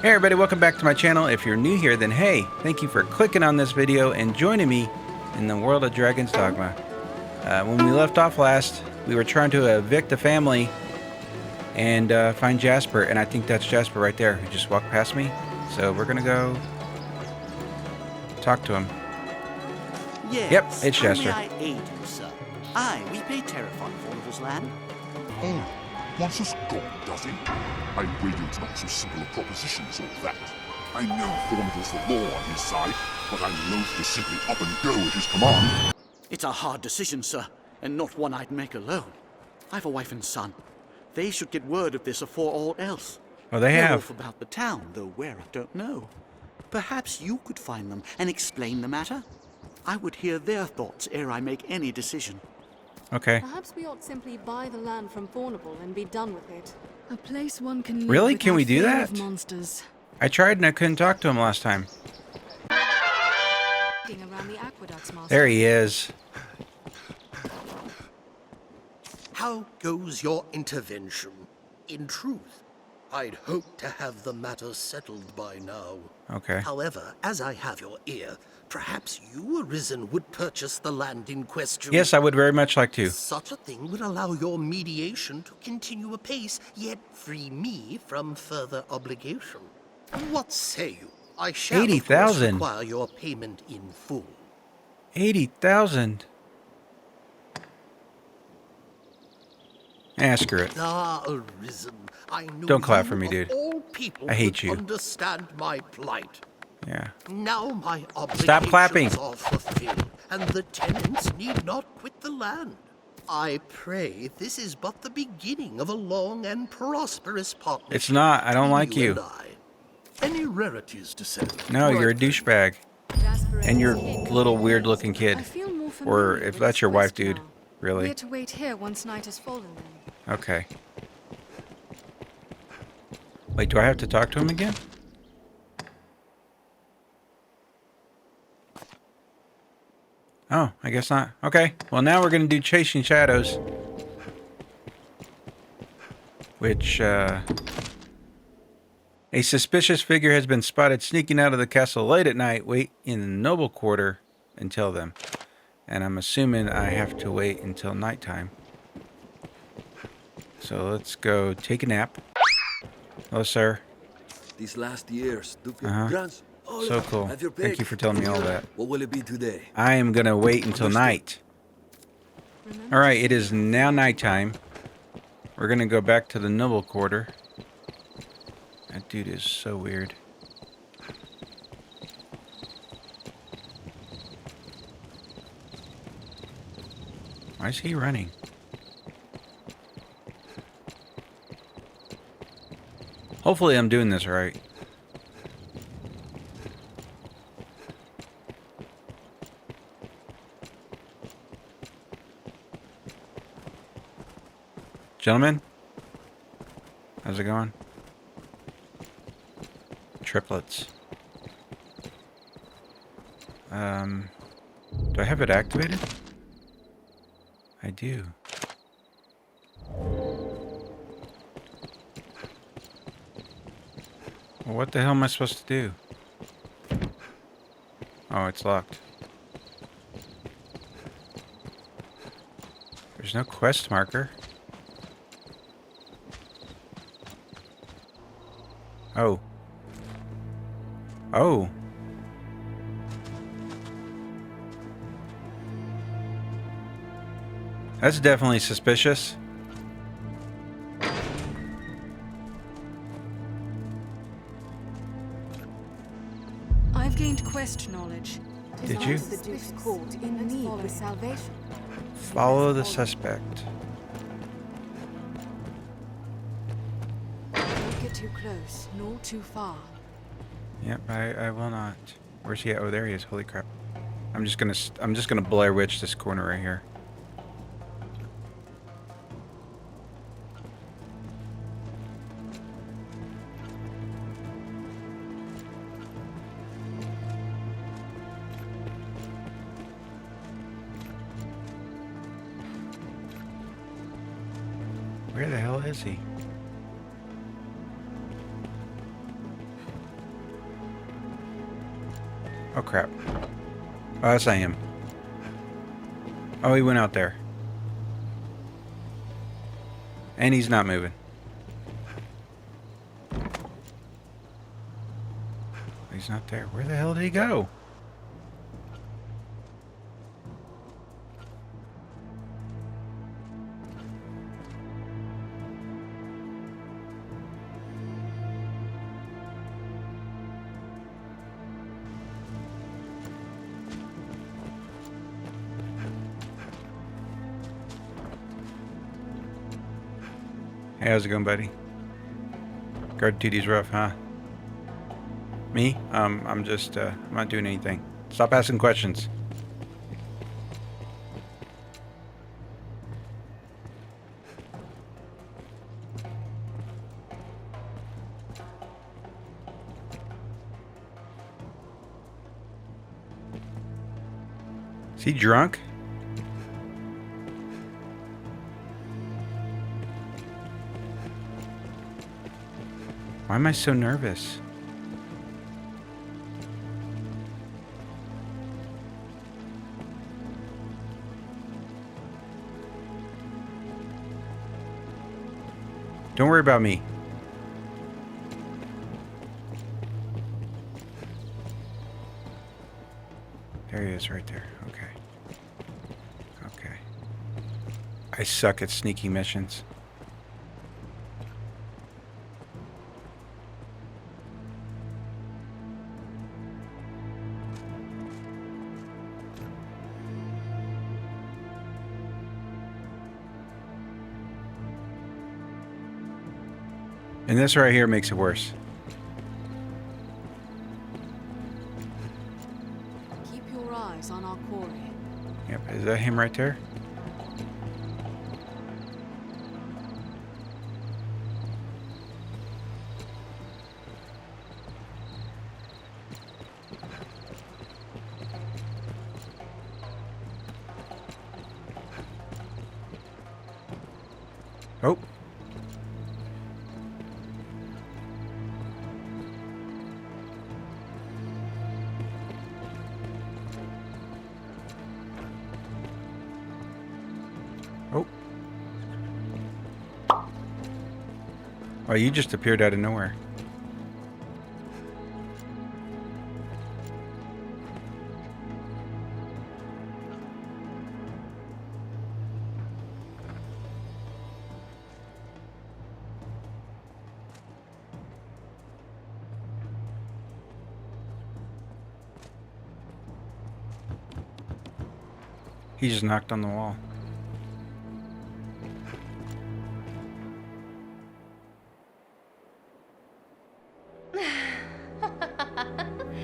Hey everybody, welcome back to my channel. If you're new here, then hey, thank you for clicking on this video and joining me in the world of Dragon's Dogma. When we left off last, we were trying to evict a family and find Jasper, and I think that's Jasper right there who just walked past me. So we're gonna go talk to him. Yes. Yep, it's Jasper. How may I aid you, sir? Aye, we pay tariff on Fornival's land. Oh, wants us gone, does he? I wager it's not so simple a proposition as all that. I know Fornival's the law on his side, but I'm loath to simply up and go at his command. It's a hard decision, sir, and not one I'd make alone. I've a wife and son. They should get word of this afore all else. Oh, they They're have. off about the town, though where I don't know. Perhaps you could find them and explain the matter? I would hear their thoughts ere I make any decision. Okay. Perhaps we ought simply buy the land from Fornival and be done with it. A place one can live Really? Can we without do fear that? of monsters. I tried and I couldn't talk to him last time. Around the aqueducts, Master. There he is. How goes your intervention? In truth, I'd hoped to have the matter settled by now. Okay. However, as I have your ear, perhaps you, Arisen, would purchase the land in question. Yes, I would very much like to. Such a thing would allow your mediation to continue apace, yet free me from further obligation. What say you? I shall, of course, 80,000. require your payment in full. 80,000. Screw it. Ah, Arisen, I know Don't clap you for me, of dude. all people I hate would you. Understand my plight. Yeah. Now my obligations Stop clapping. are fulfilled, and the tenants need not quit the land. I pray this is but the beginning of a long and prosperous partnership. It's not. I don't like you. And I. Any rarities to sell? No, you're a douchebag. Jasper And your is little weird looking kid. I feel more Or familiar if with that's this your wife, quest dude. now. Really. We're to wait here once night has fallen then. Okay. Wait, do I have to talk to him again? Oh, I guess not. Okay. Well, now we're going to do Chasing Shadows. Which, A suspicious figure has been spotted sneaking out of the castle late at night. Wait in the noble quarter until then. And I'm assuming I have to wait until nighttime. So let's go take a nap. Hello, sir. These last years, Duke Uh-huh. Gransys. Oh, So cool. have your Thank pick. you for telling me all that. What will it be today? I am going to wait until night. Remember Alright, it is now nighttime. We're going to go back to the noble quarter. That dude is so weird. Why is he running? Hopefully I'm doing this right. Gentlemen? How's it going? Triplets. Do I have it activated? I do. Well, what the hell am I supposed to do? Oh, it's locked. There's no quest marker. Oh. Oh. That's definitely suspicious. I've gained quest knowledge. Did you? The Duke's court in need with salvation. Follow the suspect. Don't get too close, nor too far. Yep, I will not. Where's he at? Oh, there he is. Holy crap. I'm just gonna Blair Witch this corner right here. Where the hell is he? Oh, crap. Oh, that's not him. Oh, he went out there. And he's not moving. He's not there. Where the hell did he go? Hey, how's it going, buddy? Guard duty's rough, huh? Me? I'm just, I'm not doing anything. Stop asking questions. Is he drunk? Why am I so nervous? Don't worry about me. There he is right there. Okay. Okay. I suck at sneaky missions. And this right here makes it worse. Keep your eyes on our quarry. Yep, is that him right there? Oh. Oh, you just appeared out of nowhere. He just knocked on the wall.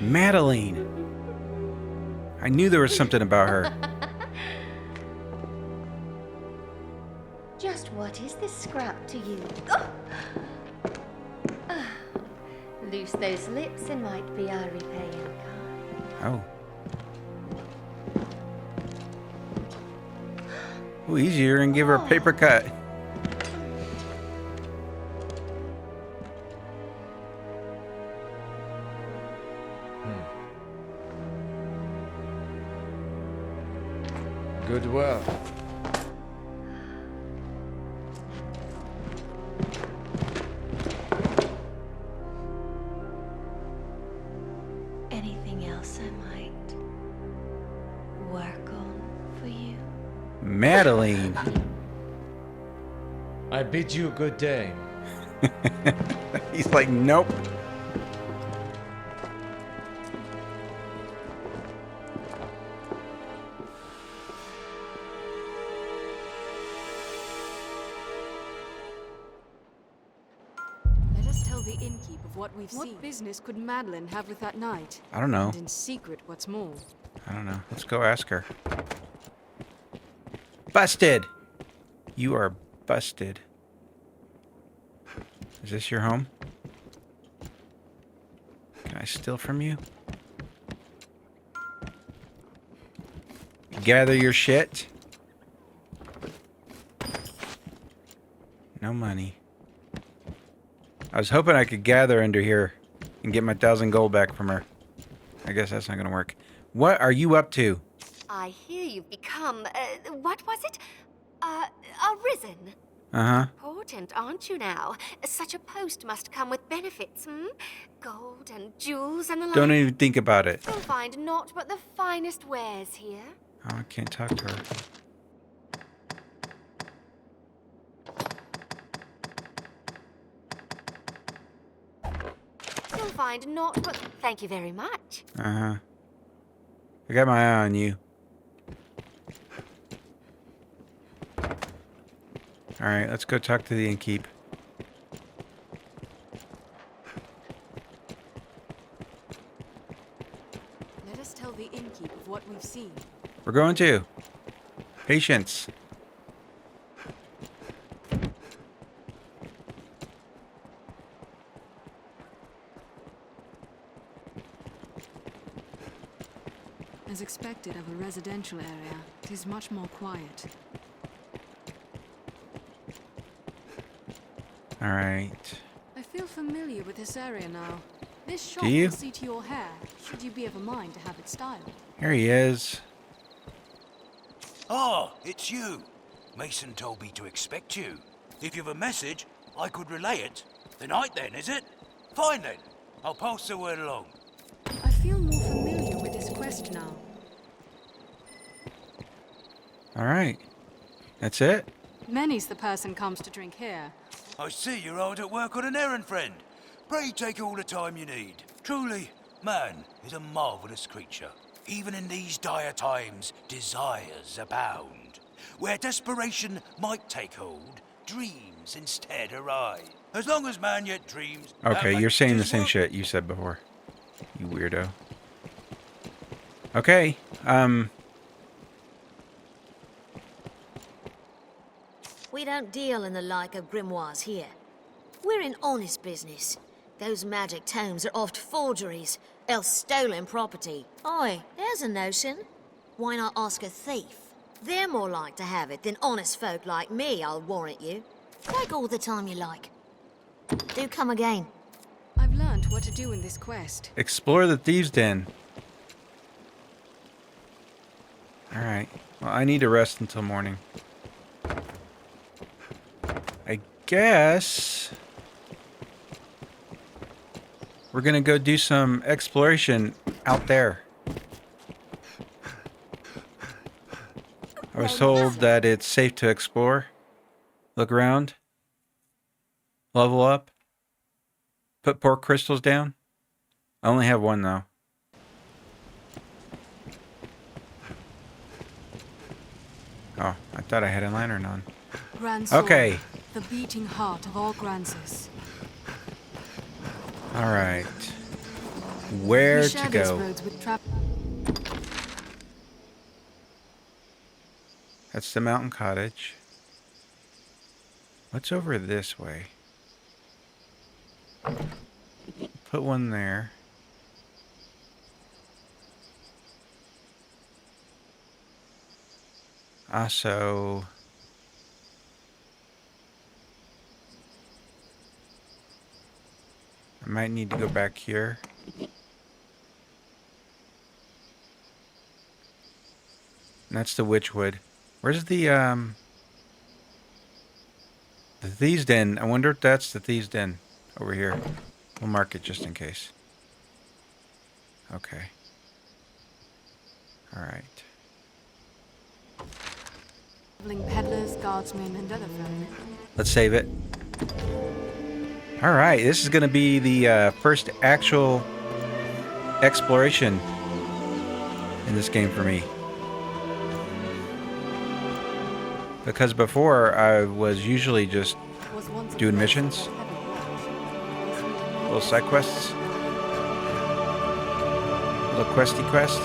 Madeline! I knew there was something about her. Just what is this scrap to you? Loose those lips and might be our repaying card. Oh. Ooh, easier and give her a paper cut. Good work. Anything else I might work on for you? Madeline! I bid you good day. He's like, nope. Let us tell the innkeep of what we've seen. What business could Madeline have with that knight? I don't know. And in secret, what's more. I don't know. Let's go ask her. Busted! You are busted. Is this your home? Can I steal from you? Gather your shit. No money. I was hoping I could gather under here and get my 1,000 gold back from her. I guess that's not gonna work. What are you up to? I hear you've become, what was it? Arisen. Uh-huh. Important, aren't you now? Such a post must come with benefits, Gold and jewels and the like. Don't even think about it. You'll find naught but the finest wares here. Oh, I can't talk to her. You'll find naught but... Thank you very much. Uh-huh. I got my eye on you. Alright, let's go talk to the innkeep. Let us tell the innkeep of what we've seen. We're going to. Patience. As expected of a residential area, it is much more quiet. Alright. I feel familiar with this area now. This shop Do you? will see to your hair, should you be of a mind to have it styled. Here he is. Ah, it's you. Mason told me to expect you. If you've a message, I could relay it. The night then, is it? Fine then. I'll pass the word along. I feel more familiar with this quest now. Alright. That's it? Many's the person comes to drink here. I see you're hard at work on an errand, friend. Pray take all the time you need. Truly, man is a marvellous creature. Even in these dire times, desires abound. Where desperation might take hold, dreams instead arise. As long as man yet dreams... Okay, you're saying the same shit you said before. You weirdo. Okay, We don't deal in the like of grimoires here. We're in honest business. Those magic tomes are oft forgeries, else stolen property. Oi, there's a notion. Why not ask a thief? They're more like to have it than honest folk like me, I'll warrant you. Take all the time you like. Do come again. I've learned what to do in this quest. explore the thieves' den. Alright. Well, I need to rest until morning. I guess we're gonna go do some exploration out there. I was told that it's safe to explore, look around, level up, put pork crystals down. I only have one though. Oh, I thought I had a lantern on. Gransys, Okay. the beating heart of all Gransys. All right. Where We to share these go? roads with trap. That's the mountain cottage. What's over this way? Put one there. Also, I might need to go back here. And that's the Witchwood. Where's the Thieves' Den? I wonder if that's the Thieves' Den over here. We'll mark it just in case. Okay. All right. Traveling peddlers, guardsmen, and other folk. Let's save it. All right, this is going to be the first actual exploration in this game for me. Because before, I was usually just Was once a doing place missions, of heaven. little side quests, little questy quest.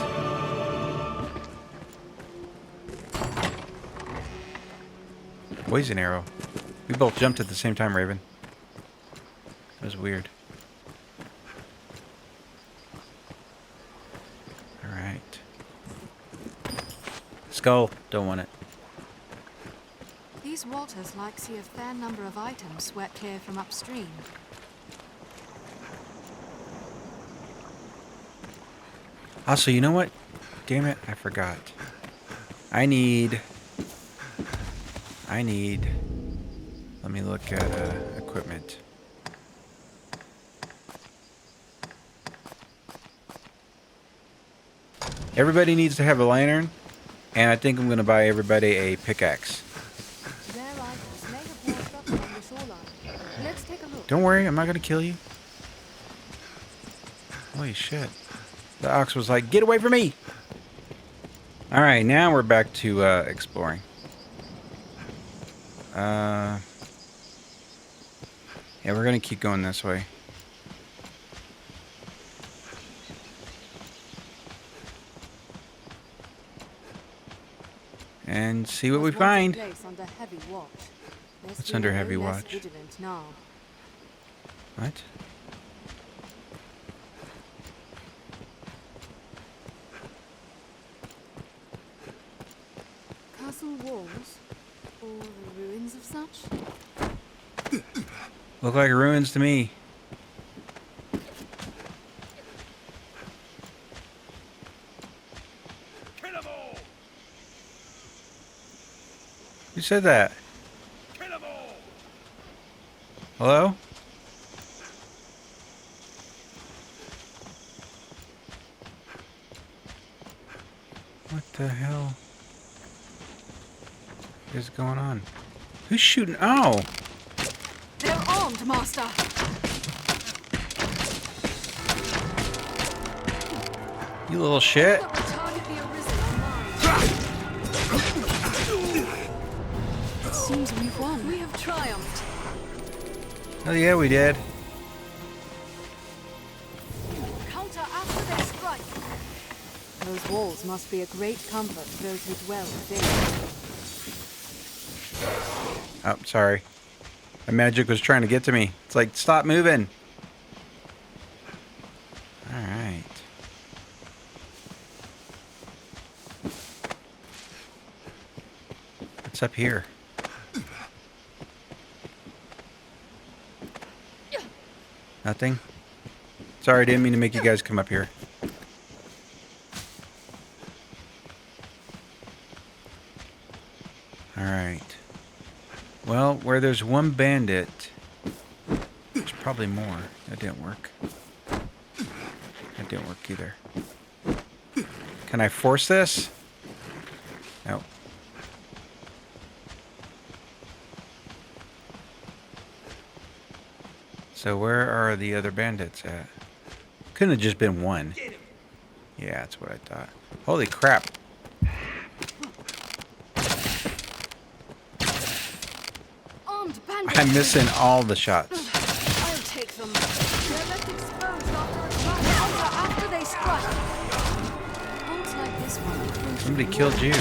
Poison arrow. We both jumped at the same time, Raven. That was weird. Alright. Skull. Don't want it. These waters like see a fair number of items swept here from upstream. Also, you know what? Damn it, I forgot. I need... Let me look at equipment. Everybody needs to have a lantern, and I think I'm going to buy everybody a pickaxe. There lies a native war structure on the shoreline. Let's take a look. Don't worry, I'm not going to kill you. Holy shit. The ox was like, get away from me! Alright, now we're back to exploring. Yeah, we're going to keep going this way. And see what we find. What's under heavy watch? What? Castle walls? Or the ruins of such? Look like ruins to me. Kill 'em all! Who said that? Kill 'em all! Hello? What the hell is going on? Who's shooting? Oh! They're armed, Master! You little shit. But we'll target the Arisen online. It seems we've won. We have triumphed. Oh yeah, we did. Counter after their strike. Those walls must be a great comfort to those who dwell within. Oh, sorry. The magic was trying to get to me. It's like, stop moving. Alright. What's up here? Nothing? Sorry, I didn't mean to make you guys come up here. Alright. Well, where there's one bandit, there's probably more. That didn't work. That didn't work either. Can I force this? No. So where are the other bandits at? Couldn't have just been one. Yeah, that's what I thought. Holy crap. I'm missing all the shots. I'll take them. They're left exposed after they strike. Holds like this one. Somebody killed you.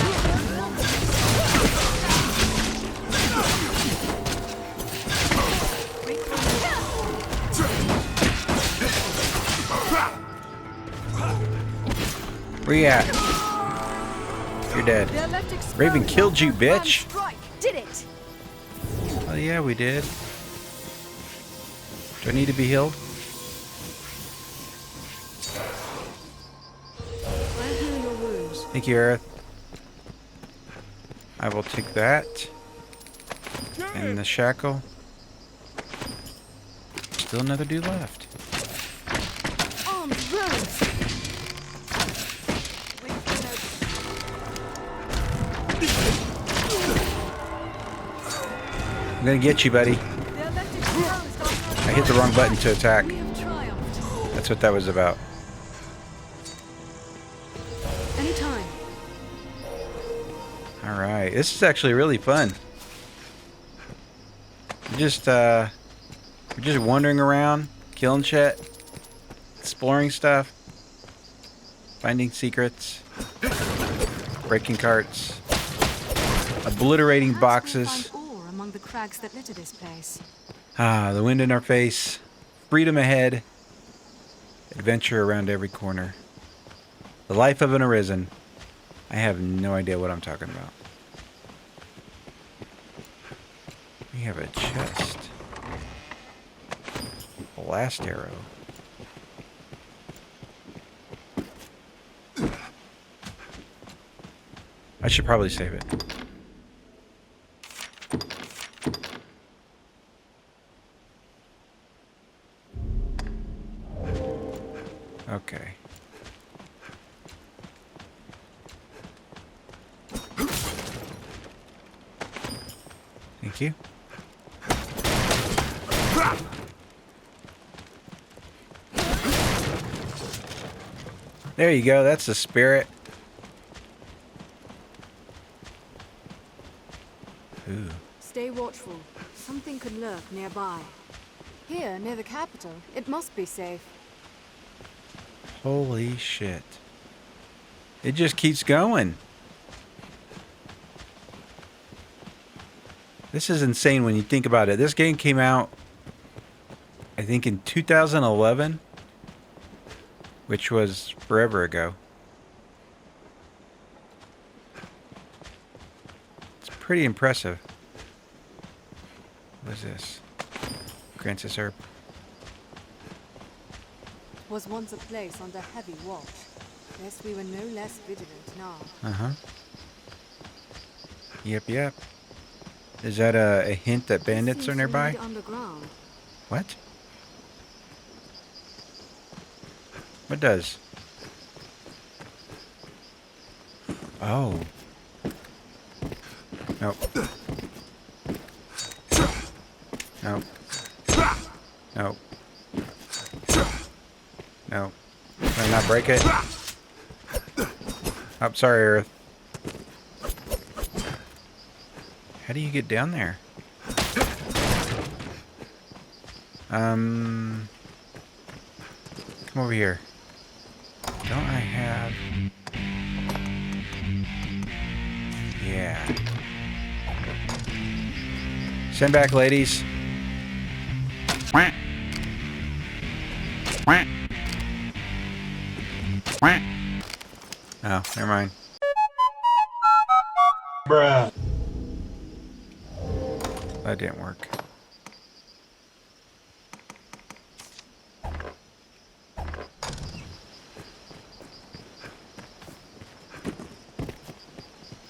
Where you at? You're dead. Raven killed you, bitch. Did it? Oh yeah, we did. Do I need to be healed? I heal your wounds. Thank you, Aerith. I will take that. And the shackle. Still another dude left. Armed roads. I'm gonna get you, buddy. I hit the wrong button to attack. That's what that was about. Anytime. Alright, this is actually really fun. We're just wandering around, killing shit, exploring stuff, finding secrets, breaking carts, obliterating boxes. Among the crags that litter this place. Ah, the wind in our face, freedom ahead, adventure around every corner. The life of an Arisen. I have no idea what I'm talking about. We have a chest. Blast arrow. I should probably save it. Okay. Thank you. There you go. That's the spirit. Ooh. Stay watchful. Something could lurk nearby. Here, near the capital. It must be safe. Holy shit. It just keeps going. This is insane when you think about it. This game came out, I think, in 2011, which was forever ago. It's pretty impressive. What is this? Gransys herb. Was once a place under heavy watch. Lest we were no less vigilant now. Uh-huh. Yep. Is that a hint that bandits are nearby? Underground. What? What does? Oh. Nope. Nope. Nope. No. Can I not break it? Oh, sorry, Earth. How do you get down there? Come over here. Don't I have... Yeah. Send back, ladies. Quack. Quack. Quack. Oh, never mind. Bruh. That didn't work.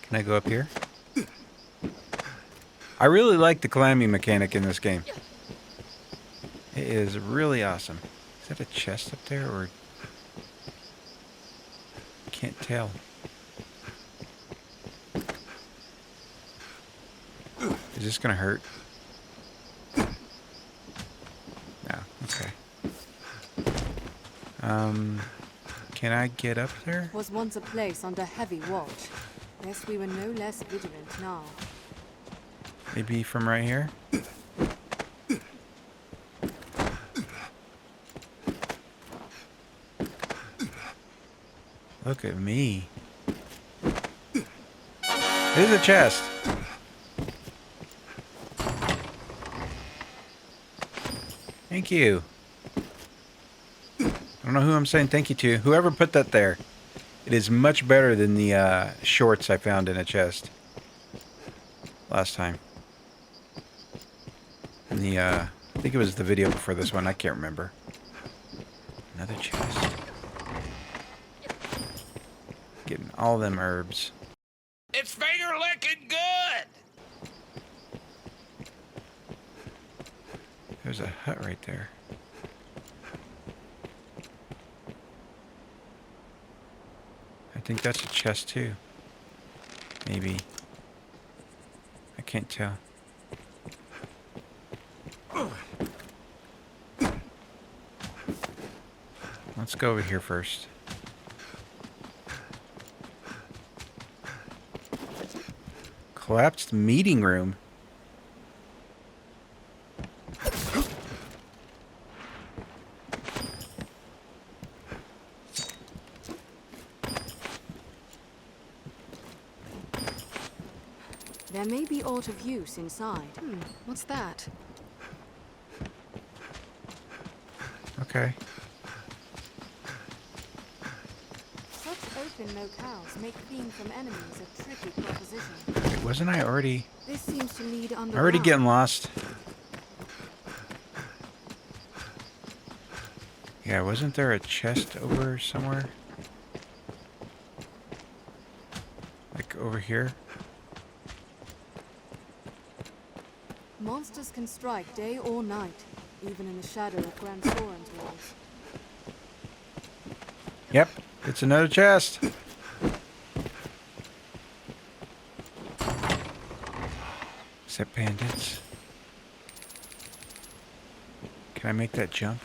Can I go up here? I really like the climbing mechanic in this game. It is really awesome. Is that a chest up there, or... Can't tell. Is this gonna hurt? No, okay. Can I get up there? Was once a place under heavy watch. Lest we were no less vigilant now. Maybe from right here? Look at me. Here's a chest. Thank you. I don't know who I'm saying thank you to. Whoever put that there. It is much better than the shorts I found in a chest last time. And the I think it was the video before this one. I can't remember. Another chest. Getting all them herbs. It's finger licking good! There's a hut right there. I think that's a chest too. Maybe. I can't tell. Let's go over here first. Collapsed meeting room. There may be aught of use inside. What's that? Okay. Such open locales make fleeing from enemies a tricky proposition. Wait, wasn't I already... This seems to lead underground. Already getting lost. Yeah, wasn't there a chest over somewhere? Like over here. Monsters can strike day or night, even in the shadow of Gransoran's walls. Yep, it's another chest. Is that bandits? Can I make that jump?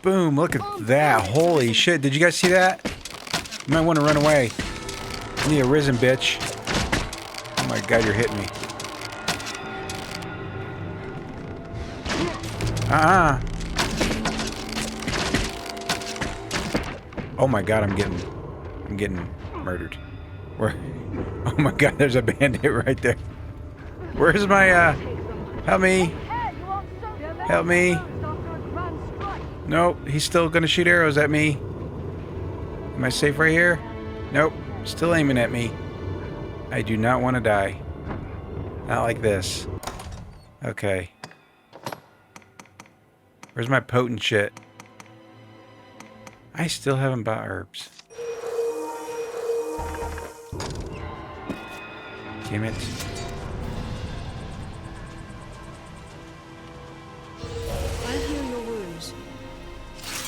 Boom, look at that. Holy shit, did you guys see that? You might want to run away. I need a Arisen, bitch. Oh my god, you're hitting me. Oh my god, I'm getting murdered. Where? Oh my god, there's a bandit right there. Where's my help me? Help me. Nope, he's still gonna shoot arrows at me. Am I safe right here? Nope, still aiming at me. I do not want to die. Not like this. Okay. Where's my potent shit? I still haven't bought herbs. Damn it. I heal your wounds.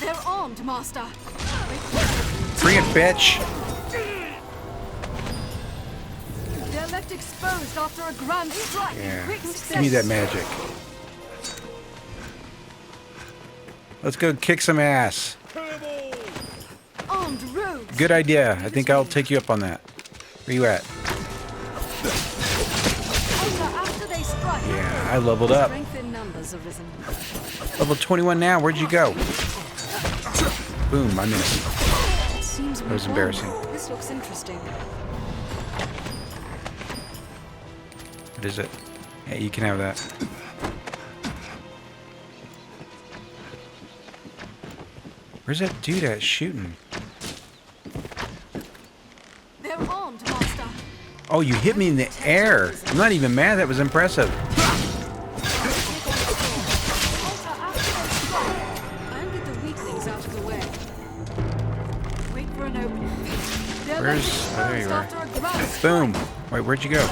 They're armed, Master. Bring it, bitch. They're left exposed after a grand strike. Yeah. Quick Give me success. that magic. Let's go kick some ass. Armed rogues. Good idea. I think I'll take you up on that. Where you at? After they strike. Yeah, I leveled up. Strength in numbers, Arisen. Level 21 now. Where'd you go? Boom, I missed. It seems That was embarrassing. This looks interesting. What is it? Hey, you can have that. Where's that dude at shooting? They're armed, Master. Oh, you hit me in the air. I'm not even mad. That was impressive. And get the weaklings out of the way. Wait for an opening. Where's... Oh, there you are. Boom. Wait, where'd you go?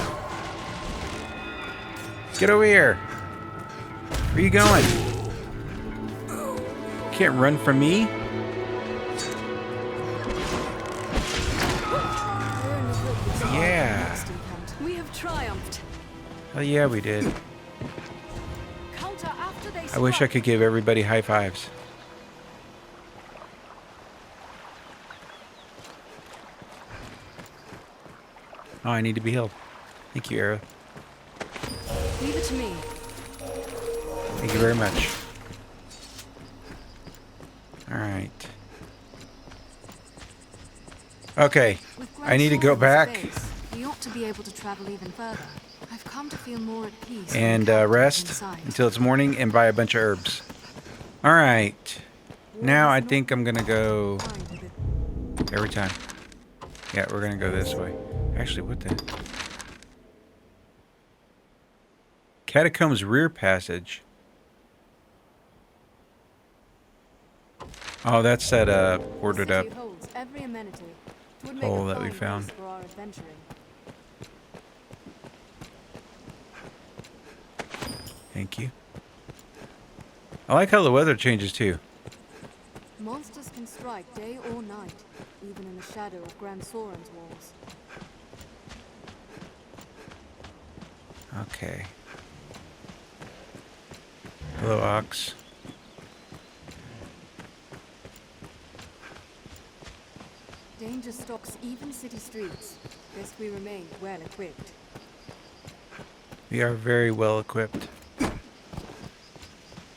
Get over here. Where are you going? Can't run from me. Yeah. We have triumphed. Oh yeah, we did. Counter after they I wish I could give everybody high fives. Oh, I need to be healed. Thank you, Arrow. Leave it to me. Thank you very much. Alright. Okay. I need to go back We ought to be able to travel even further. I've come to feel more at peace. and rest until it's morning and buy a bunch of herbs. Alright. Now I think I'm gonna go every time. Yeah, we're gonna go this way. Actually, what the... Catacombs rear passage. Oh, that's that boarded up hole that we found. Thank you. I like how the weather changes too. Monsters can strike day or night, even in the shadow of Gransoran's walls. Okay. Hello, Ox. Danger stalks even city streets. Best we remain well equipped. We are very well equipped.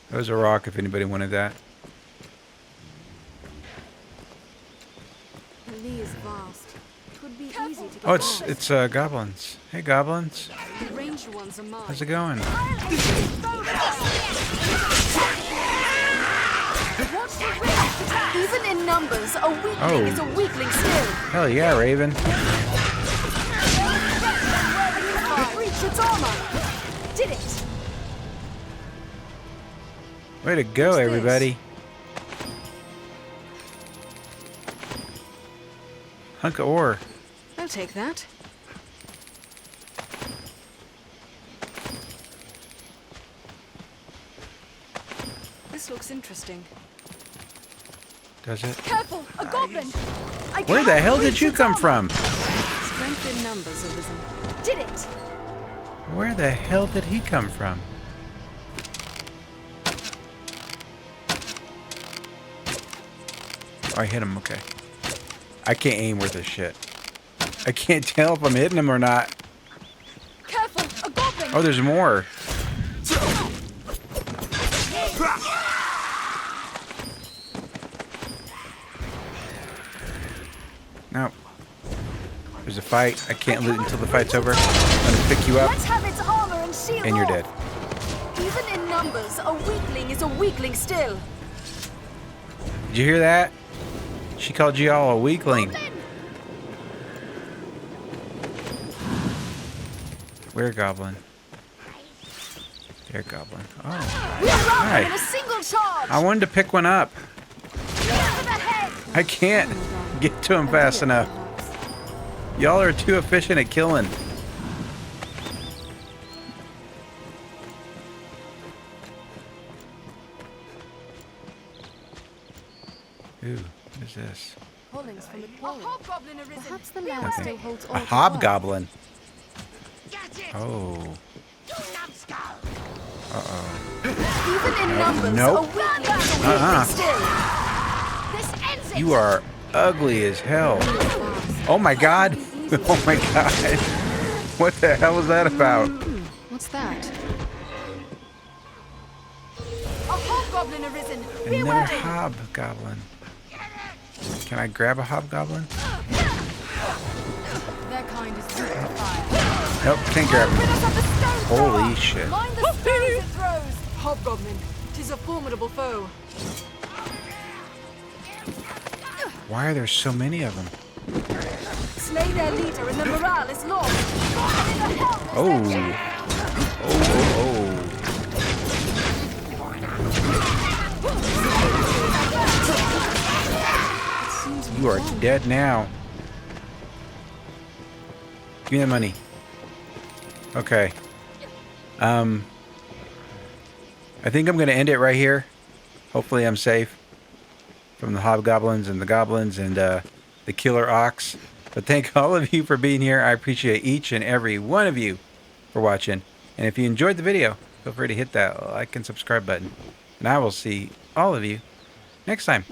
There's a rock if anybody wanted that. The Lee is vast. Could be easy to get Oh, past. it's goblins. Hey, goblins. The ranged ones are mine. How's it going? Even in numbers, a weakling is a weakling still. Hell yeah, Raven. Breach its armor. Did it. Way to go, everybody. Hunk of ore. take that. This looks interesting. Does it? Careful! A goblin! Where the hell did you come from? Strength in numbers, Arisen. Did it! Where the hell did he come from? Oh, I hit him. Okay. I can't aim worth a shit. I can't tell if I'm hitting him or not. Careful! A goblin! Oh, there's more. No. There's a fight. I can't loot until the fight's over. I'm gonna pick you up. Let's have its armor and shield And you're off. dead. Even in numbers, a weakling is a weakling still. Did you hear that? She called you all a weakling. Where, goblin? There, goblin. Oh. We are Hi. in a single charge. I wanted to pick one up. Over the head. I can't get to him fast enough. Y'all are too efficient at killing. Ooh, what is this? Callings from the quarry. A hobgoblin arisen. Perhaps the land Okay. still holds all A to hobgoblin. Oh. Uh-oh. Even in numbers, Nope. a weakling is a weakling Uh-uh. still. This ends it. You are ugly as hell. Oh my god. Oh my god. What the hell is that about? What's that? A hobgoblin arisen. Be Another wary. hobgoblin. Can I grab a hobgoblin? Their kind is weak to fire. Nope, can't grab him. Rid us of the stone Holy thrower. shit. Mind the stones it throws. Hobgoblin. 'Tis a formidable foe. Why are there so many of them? Slay their leader and the morale is lost. And in the helm is Oh. their champion. Oh. You are dead now. Give me that money. Okay. I think I'm going to end it right here. Hopefully I'm safe from the hobgoblins and the goblins and the killer ox. But thank all of you for being here. I appreciate each and every one of you for watching. And if you enjoyed the video, feel free to hit that like and subscribe button. And I will see all of you next time.